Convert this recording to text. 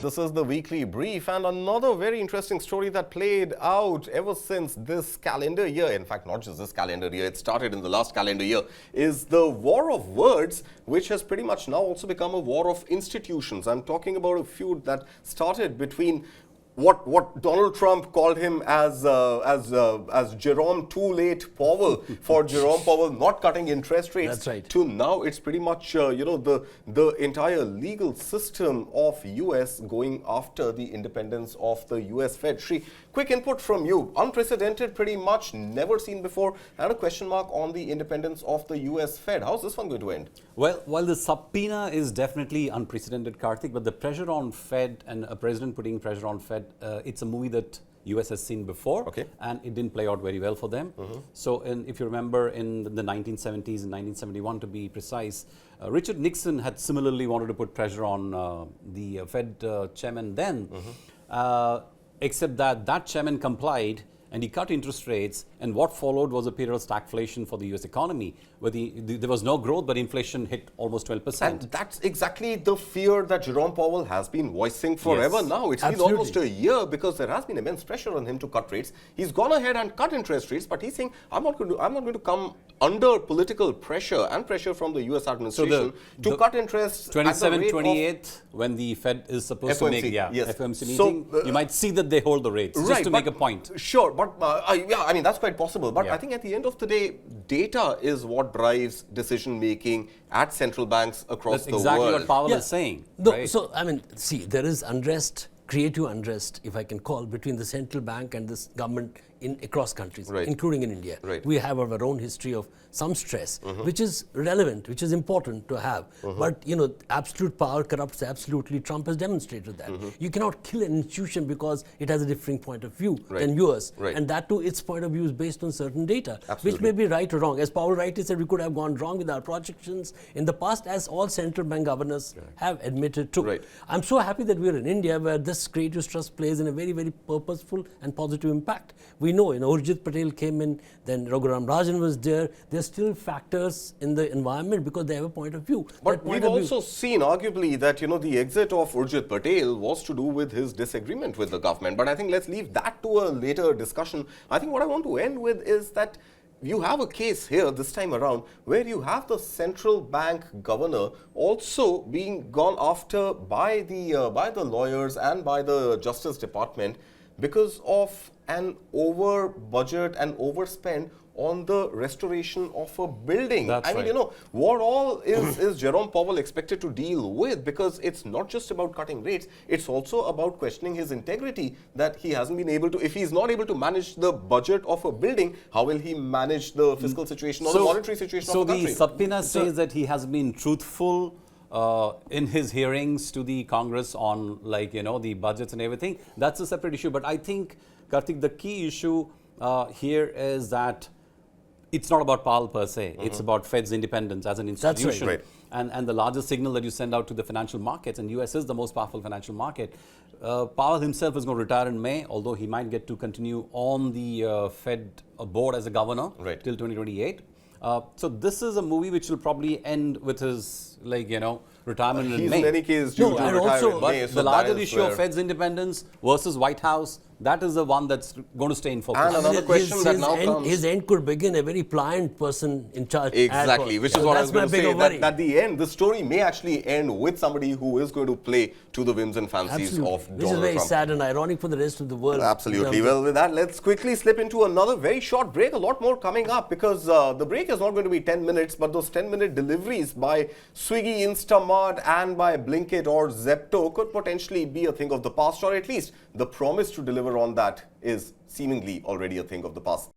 This is the weekly brief, and another very interesting story that played out ever since this calendar year, in fact not just this calendar year, it started in the last calendar year, is the war of words, which has pretty much now also become a war of institutions. I'm talking about a feud that started between what Donald Trump called him as Jerome Too Late Powell for Jerome Powell not cutting interest rates. That's right. To now it's pretty much the entire legal system of US going after the independence of the US Fed. Shri, quick input from you. Unprecedented, pretty much never seen before, and a question mark on the independence of the US Fed. How's this one going to end? Well, while the subpoena is definitely unprecedented, Karthik, but the pressure on Fed and a president putting pressure on Fed, it's a movie that US has seen before, and it didn't play out very well for them. So if you remember in the 1970s and 1971 to be precise, Richard Nixon had similarly wanted to put pressure on the Fed chairman then, except that chairman complied and he cut interest rates, and what followed was a period of stagflation for the US economy, where there was no growth, but inflation hit almost 12%. And that's exactly the fear that Jerome Powell has been voicing forever now. It's been almost a year because there has been immense pressure on him to cut rates. He's gone ahead and cut interest rates, but he's saying, I'm not going to come under political pressure and pressure from the US administration to cut interest 27th, 28th, when the Fed is supposed to make FOMC meeting, you might see that they hold the rates, just to make a point. Sure, but I mean, that's quite possible. But I think at the end of the day, data is what drives decision making at central banks across the world. That's exactly what Powell is saying. Right? So, I mean, see, there is unrest, creative unrest, if I can call, between the central bank and this government across countries, including in India. We have our own history of some stress, which is relevant, which is important to have. But, you know, absolute power corrupts absolutely. Trump has demonstrated that. You cannot kill an institution because it has a differing point of view than yours. And that too, its point of view is based on certain data, which may be right or wrong. As Powell rightly said, we could have gone wrong with our projections in the past, as all central bank governors have admitted to. I'm so happy that we're in India, where this creative trust plays in a very, very purposeful and positive impact. We know, Urjit Patel came in, then Raghuram Rajan was there. There's still factors in the environment because they have a point of view. But we've also seen, arguably, that, the exit of Urjit Patel was to do with his disagreement with the government. But I think let's leave that to a later discussion. I think what I want to end with is that you have a case here this time around where you have the central bank governor also being gone after by the lawyers and by the Justice Department because of an over budget and overspend on the restoration of a building. I mean, what all is Jerome Powell expected to deal with? Because it's not just about cutting rates, it's also about questioning his integrity, that he hasn't been able to, if he's not able to manage the budget of a building, how will he manage the fiscal situation or the monetary situation of the country? So the subpoena says that he has been truthful in his hearings to the Congress on, the budgets and everything. That's a separate issue. But I think, Karthik, the key issue here is that it's not about Powell per se. It's about Fed's independence as an institution. That's And the largest signal that you send out to the financial markets, and US is the most powerful financial market. Powell himself is going to retire in May, although he might get to continue on the Fed board as a governor till 2028. So this is a movie which will probably end with his, retirement in May. In any case due to retire in May. The larger issue of Fed's independence versus White House, that is the one that's going to stay in focus. And another question that now comes. His end could begin a very pliant person in charge. Exactly, which is what I was going to say. That at the end, the story may actually end with somebody who is going to play to the whims and fancies of Donald Trump. Which is very sad and ironic for the rest of the world. Absolutely. Well, with that, let's quickly slip into another very short break. A lot more coming up because the break is not going to be 10 minutes, but those 10-minute deliveries by Swiggy, Instamart and by Blinkit or Zepto could potentially be a thing of the past, or at least the promise to deliver on that is seemingly already a thing of the past.